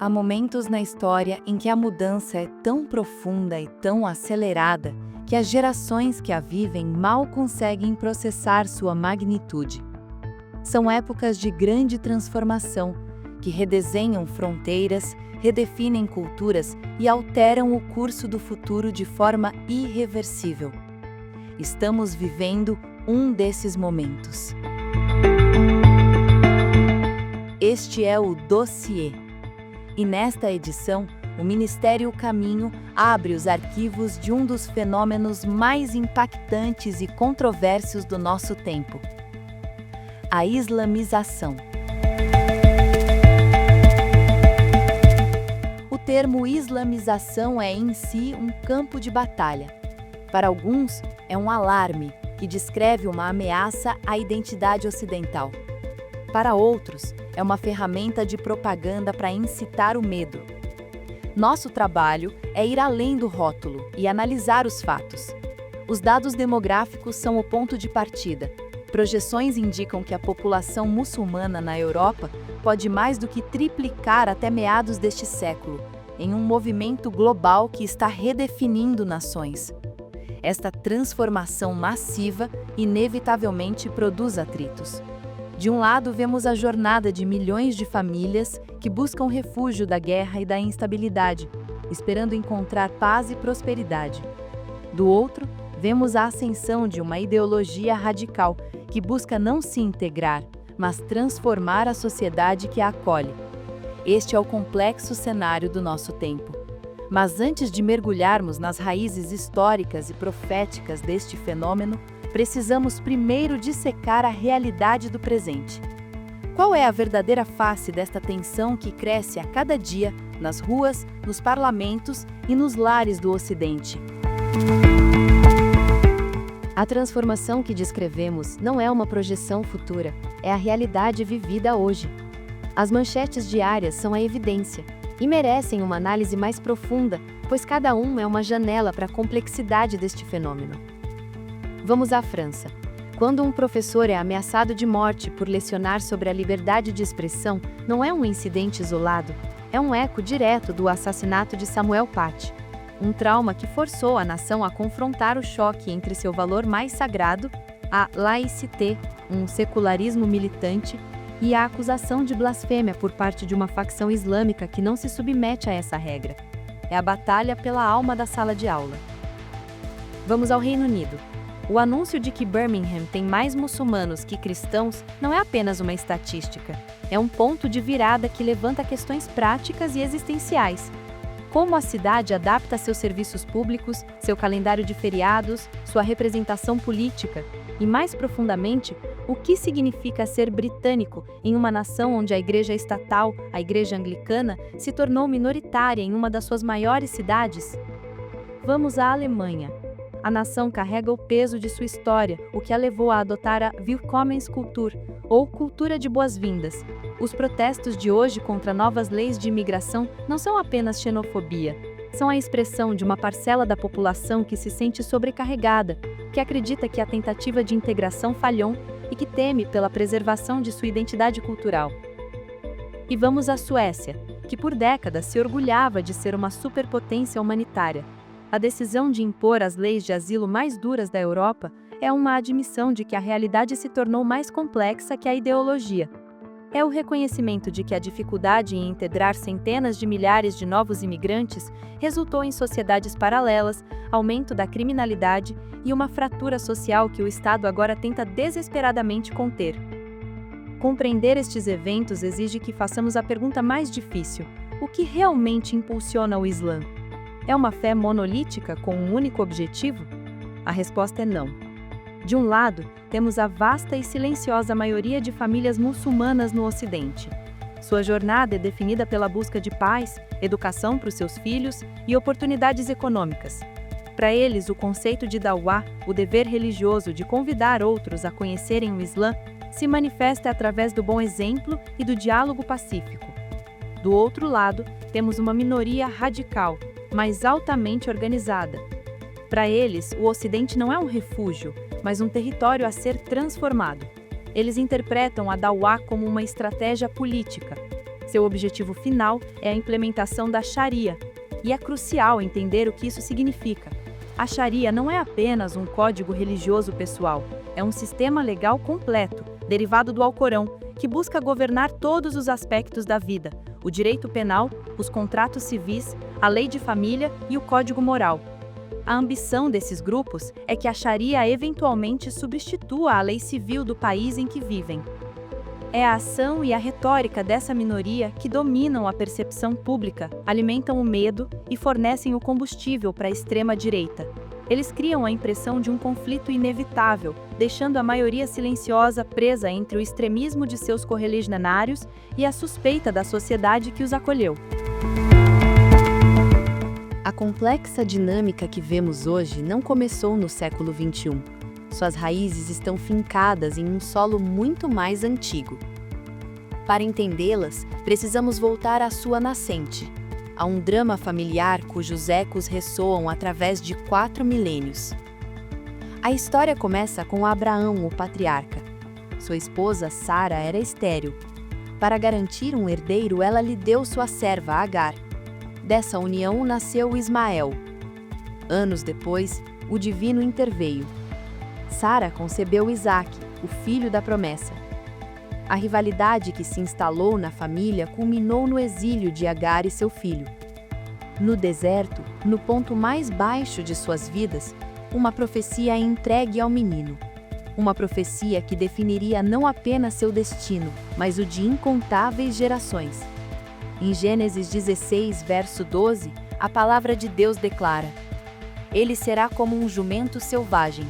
Há momentos na história em que a mudança é tão profunda e tão acelerada que as gerações que a vivem mal conseguem processar sua magnitude. São épocas de grande transformação, que redesenham fronteiras, redefinem culturas e alteram o curso do futuro de forma irreversível. Estamos vivendo um desses momentos. Este é o Dossiê. E nesta edição, o Ministério Caminho abre os arquivos de um dos fenômenos mais impactantes e controversos do nosso tempo: a islamização. O termo islamização é em si um campo de batalha. Para alguns, é um alarme que descreve uma ameaça à identidade ocidental. Para outros, é uma ferramenta de propaganda para incitar o medo. Nosso trabalho é ir além do rótulo e analisar os fatos. Os dados demográficos são o ponto de partida. Projeções indicam que a população muçulmana na Europa pode mais do que triplicar até meados deste século, em um movimento global que está redefinindo nações. Esta transformação massiva inevitavelmente produz atritos. De um lado, vemos a jornada de milhões de famílias que buscam refúgio da guerra e da instabilidade, esperando encontrar paz e prosperidade. Do outro, vemos a ascensão de uma ideologia radical que busca não se integrar, mas transformar a sociedade que a acolhe. Este é o complexo cenário do nosso tempo. Mas antes de mergulharmos nas raízes históricas e proféticas deste fenômeno, precisamos primeiro dissecar a realidade do presente. Qual é a verdadeira face desta tensão que cresce a cada dia nas ruas, nos parlamentos e nos lares do Ocidente? A transformação que descrevemos não é uma projeção futura, é a realidade vivida hoje. As manchetes diárias são a evidência e merecem uma análise mais profunda, pois cada uma é uma janela para a complexidade deste fenômeno. Vamos à França. Quando um professor é ameaçado de morte por lecionar sobre a liberdade de expressão, não é um incidente isolado, é um eco direto do assassinato de Samuel Paty. Um trauma que forçou a nação a confrontar o choque entre seu valor mais sagrado, a laïcité, um secularismo militante, e a acusação de blasfêmia por parte de uma facção islâmica que não se submete a essa regra. É a batalha pela alma da sala de aula. Vamos ao Reino Unido. O anúncio de que Birmingham tem mais muçulmanos que cristãos não é apenas uma estatística, é um ponto de virada que levanta questões práticas e existenciais. Como a cidade adapta seus serviços públicos, seu calendário de feriados, sua representação política e, mais profundamente, o que significa ser britânico em uma nação onde a igreja estatal, a igreja anglicana, se tornou minoritária em uma das suas maiores cidades? Vamos à Alemanha. A nação carrega o peso de sua história, o que a levou a adotar a Willkommenskultur, ou cultura de boas-vindas. Os protestos de hoje contra novas leis de imigração não são apenas xenofobia, são a expressão de uma parcela da população que se sente sobrecarregada, que acredita que a tentativa de integração falhou e que teme pela preservação de sua identidade cultural. E vamos à Suécia, que por décadas se orgulhava de ser uma superpotência humanitária. A decisão de impor as leis de asilo mais duras da Europa é uma admissão de que a realidade se tornou mais complexa que a ideologia. É o reconhecimento de que a dificuldade em integrar centenas de milhares de novos imigrantes resultou em sociedades paralelas, aumento da criminalidade e uma fratura social que o Estado agora tenta desesperadamente conter. Compreender estes eventos exige que façamos a pergunta mais difícil: o que realmente impulsiona o Islã? É uma fé monolítica com um único objetivo? A resposta é não. De um lado, temos a vasta e silenciosa maioria de famílias muçulmanas no Ocidente. Sua jornada é definida pela busca de paz, educação para os seus filhos e oportunidades econômicas. Para eles, o conceito de dawah, o dever religioso de convidar outros a conhecerem o Islã, se manifesta através do bom exemplo e do diálogo pacífico. Do outro lado, temos uma minoria radical, mas altamente organizada. Para eles, o Ocidente não é um refúgio, mas um território a ser transformado. Eles interpretam a Dawah como uma estratégia política. Seu objetivo final é a implementação da Sharia, e é crucial entender o que isso significa. A Sharia não é apenas um código religioso pessoal, é um sistema legal completo, derivado do Alcorão, que busca governar todos os aspectos da vida: o direito penal, os contratos civis, a lei de família e o código moral. A ambição desses grupos é que a Sharia eventualmente substitua a lei civil do país em que vivem. É a ação e a retórica dessa minoria que dominam a percepção pública, alimentam o medo e fornecem o combustível para a extrema-direita. Eles criam a impressão de um conflito inevitável, deixando a maioria silenciosa presa entre o extremismo de seus correligionários e a suspeita da sociedade que os acolheu. A complexa dinâmica que vemos hoje não começou no século XXI. Suas raízes estão fincadas em um solo muito mais antigo. Para entendê-las, precisamos voltar à sua nascente, a um drama familiar cujos ecos ressoam através de 4 milênios. A história começa com Abraão, o patriarca. Sua esposa, Sara, era estéril. Para garantir um herdeiro, ela lhe deu sua serva, Agar. Dessa união nasceu Ismael. Anos depois, o divino interveio. Sara concebeu Isaque, o filho da promessa. A rivalidade que se instalou na família culminou no exílio de Agar e seu filho. No deserto, no ponto mais baixo de suas vidas, uma profecia é entregue ao menino. Uma profecia que definiria não apenas seu destino, mas o de incontáveis gerações. Em Gênesis 16, verso 12, a palavra de Deus declara: Ele será como um jumento selvagem.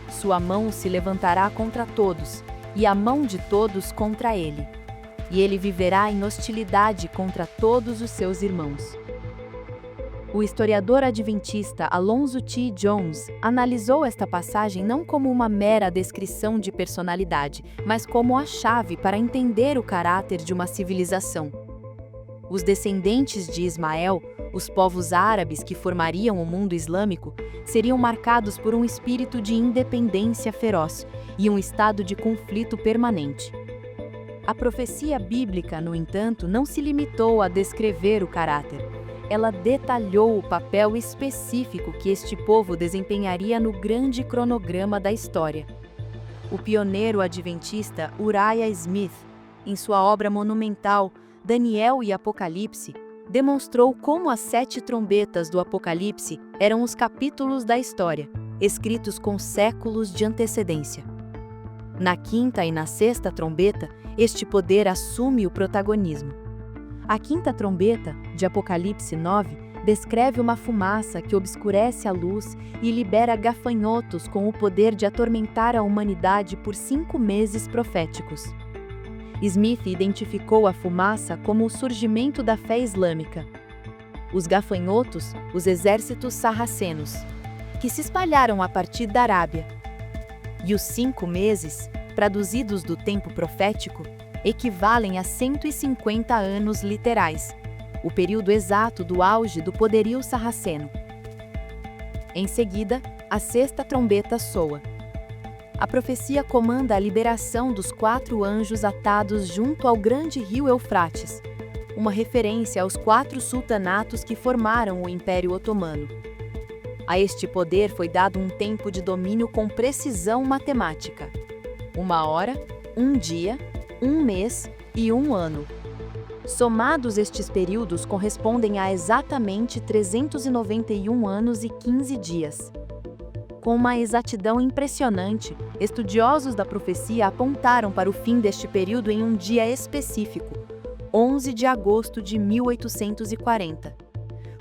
Sua mão se levantará contra todos, e a mão de todos contra ele. E ele viverá em hostilidade contra todos os seus irmãos. O historiador adventista Alonzo T. Jones analisou esta passagem não como uma mera descrição de personalidade, mas como a chave para entender o caráter de uma civilização. Os descendentes de Ismael, os povos árabes que formariam o mundo islâmico, seriam marcados por um espírito de independência feroz e um estado de conflito permanente. A profecia bíblica, no entanto, não se limitou a descrever o caráter. Ela detalhou o papel específico que este povo desempenharia no grande cronograma da história. O pioneiro adventista Uriah Smith, em sua obra monumental Daniel e Apocalipse, demonstrou como as 7 trombetas do Apocalipse eram os capítulos da história, escritos com séculos de antecedência. Na 5ª e na 6ª trombeta, este poder assume o protagonismo. A 5ª trombeta, de Apocalipse 9, descreve uma fumaça que obscurece a luz e libera gafanhotos com o poder de atormentar a humanidade por 5 meses proféticos. Smith identificou a fumaça como o surgimento da fé islâmica. Os gafanhotos, os exércitos sarracenos, que se espalharam a partir da Arábia. E os 5 meses, traduzidos do tempo profético, equivalem a 150 anos literais, o período exato do auge do poderio sarraceno. Em seguida, a 6ª trombeta soa. A profecia comanda a liberação dos 4 anjos atados junto ao grande rio Eufrates, uma referência aos 4 sultanatos que formaram o Império Otomano. A este poder foi dado um tempo de domínio com precisão matemática: 1 hora, 1 dia, 1 mês e 1 ano. Somados, estes períodos correspondem a exatamente 391 anos e 15 dias. Com uma exatidão impressionante, estudiosos da profecia apontaram para o fim deste período em um dia específico, 11 de agosto de 1840.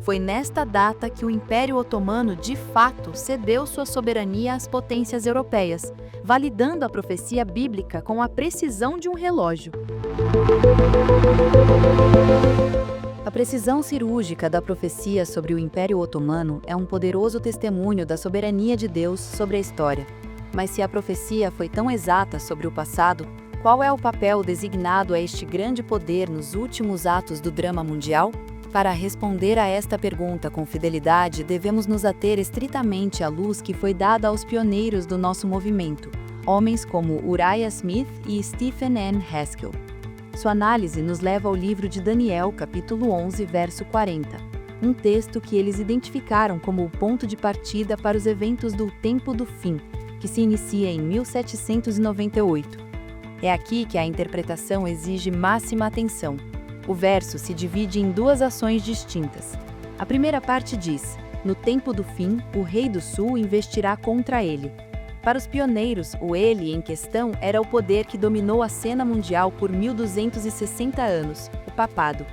Foi nesta data que o Império Otomano, de fato, cedeu sua soberania às potências europeias, validando a profecia bíblica com a precisão de um relógio. A precisão cirúrgica da profecia sobre o Império Otomano é um poderoso testemunho da soberania de Deus sobre a história. Mas se a profecia foi tão exata sobre o passado, qual é o papel designado a este grande poder nos últimos atos do drama mundial? Para responder a esta pergunta com fidelidade, devemos nos ater estritamente à luz que foi dada aos pioneiros do nosso movimento, homens como Uriah Smith e Stephen N. Haskell. Sua análise nos leva ao livro de Daniel, capítulo 11, verso 40. Um texto que eles identificaram como o ponto de partida para os eventos do Tempo do Fim, que se inicia em 1798. É aqui que a interpretação exige máxima atenção. O verso se divide em duas ações distintas. A primeira parte diz: no tempo do fim, o rei do sul investirá contra ele. Para os pioneiros, o ele em questão era o poder que dominou a cena mundial por 1260 anos, o papado.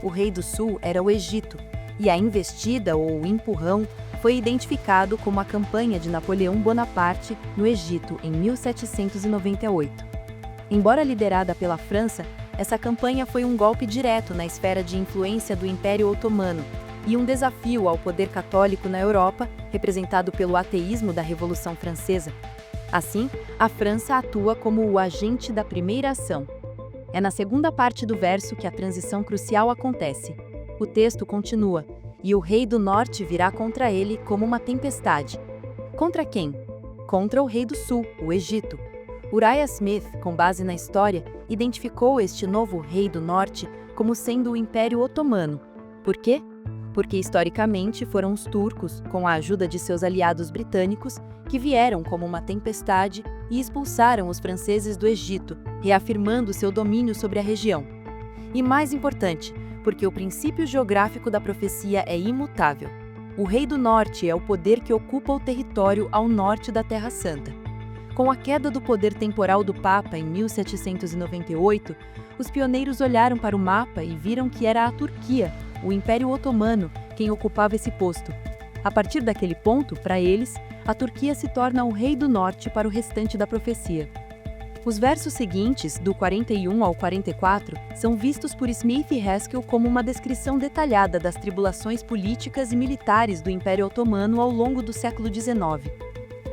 O rei do sul era o Egito, e a investida ou o empurrão foi identificado como a campanha de Napoleão Bonaparte no Egito em 1798. Embora liderada pela França, essa campanha foi um golpe direto na esfera de influência do Império Otomano e um desafio ao poder católico na Europa, representado pelo ateísmo da Revolução Francesa. Assim, a França atua como o agente da primeira ação. É na segunda parte do verso que a transição crucial acontece. O texto continua: e o rei do norte virá contra ele como uma tempestade. Contra quem? Contra o rei do sul, o Egito. Uriah Smith, com base na história, identificou este novo rei do norte como sendo o Império Otomano. Por quê? Porque historicamente foram os turcos, com a ajuda de seus aliados britânicos, que vieram como uma tempestade e expulsaram os franceses do Egito, reafirmando seu domínio sobre a região. E mais importante, porque o princípio geográfico da profecia é imutável. O rei do norte é o poder que ocupa o território ao norte da Terra Santa. Com a queda do poder temporal do Papa em 1798, os pioneiros olharam para o mapa e viram que era a Turquia, o Império Otomano, quem ocupava esse posto. A partir daquele ponto, para eles, a Turquia se torna o rei do norte para o restante da profecia. Os versos seguintes, do 41 ao 44, são vistos por Smith e Haskell como uma descrição detalhada das tribulações políticas e militares do Império Otomano ao longo do século XIX.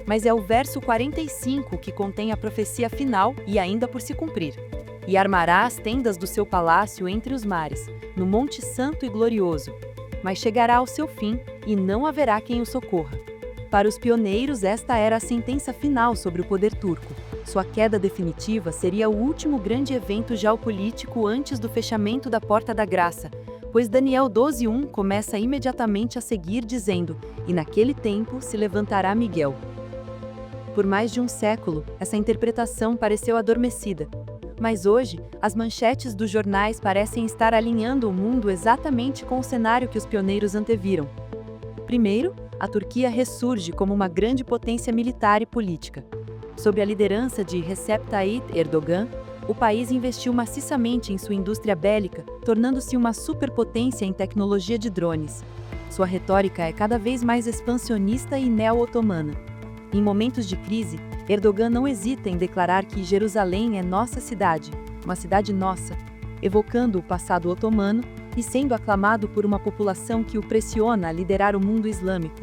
Mas é o verso 45 que contém a profecia final e ainda por se cumprir. E armará as tendas do seu palácio entre os mares, no Monte Santo e Glorioso. Mas chegará ao seu fim, e não haverá quem o socorra. Para os pioneiros, esta era a sentença final sobre o poder turco. Sua queda definitiva seria o último grande evento geopolítico antes do fechamento da Porta da Graça, pois Daniel 12:1 começa imediatamente a seguir dizendo: e naquele tempo se levantará Miguel. Por mais de um século, essa interpretação pareceu adormecida. Mas hoje, as manchetes dos jornais parecem estar alinhando o mundo exatamente com o cenário que os pioneiros anteviram. Primeiro, a Turquia ressurge como uma grande potência militar e política. Sob a liderança de Recep Tayyip Erdogan, o país investiu maciçamente em sua indústria bélica, tornando-se uma superpotência em tecnologia de drones. Sua retórica é cada vez mais expansionista e neo-otomana. Em momentos de crise, Erdogan não hesita em declarar que Jerusalém é nossa cidade, uma cidade nossa, evocando o passado otomano e sendo aclamado por uma população que o pressiona a liderar o mundo islâmico.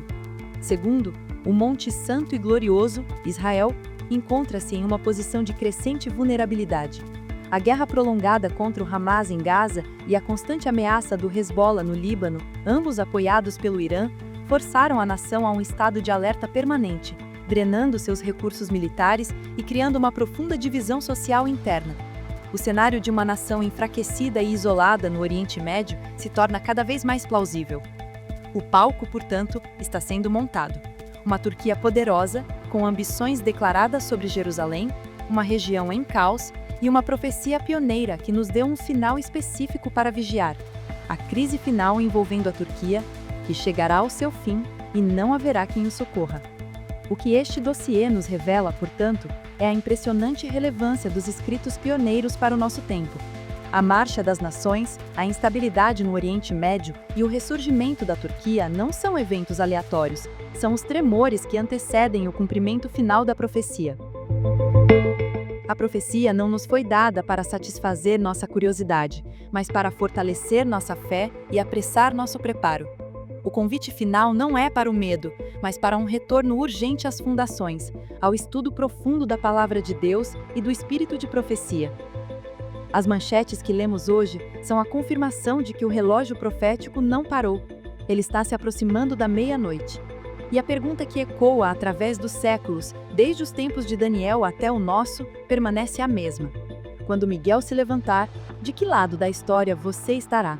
Segundo, o Monte Santo e Glorioso, Israel, encontra-se em uma posição de crescente vulnerabilidade. A guerra prolongada contra o Hamas em Gaza e a constante ameaça do Hezbollah no Líbano, ambos apoiados pelo Irã, forçaram a nação a um estado de alerta permanente, drenando seus recursos militares e criando uma profunda divisão social interna. O cenário de uma nação enfraquecida e isolada no Oriente Médio se torna cada vez mais plausível. O palco, portanto, está sendo montado. Uma Turquia poderosa, com ambições declaradas sobre Jerusalém, uma região em caos e uma profecia pioneira que nos deu um final específico para vigiar. A crise final envolvendo a Turquia, que chegará ao seu fim e não haverá quem o socorra. O que este dossiê nos revela, portanto, é a impressionante relevância dos escritos pioneiros para o nosso tempo. A marcha das nações, a instabilidade no Oriente Médio e o ressurgimento da Turquia não são eventos aleatórios, são os tremores que antecedem o cumprimento final da profecia. A profecia não nos foi dada para satisfazer nossa curiosidade, mas para fortalecer nossa fé e apressar nosso preparo. O convite final não é para o medo, mas para um retorno urgente às fundações, ao estudo profundo da Palavra de Deus e do espírito de profecia. As manchetes que lemos hoje são a confirmação de que o relógio profético não parou. Ele está se aproximando da meia-noite. E a pergunta que ecoa através dos séculos, desde os tempos de Daniel até o nosso, permanece a mesma. Quando Miguel se levantar, de que lado da história você estará?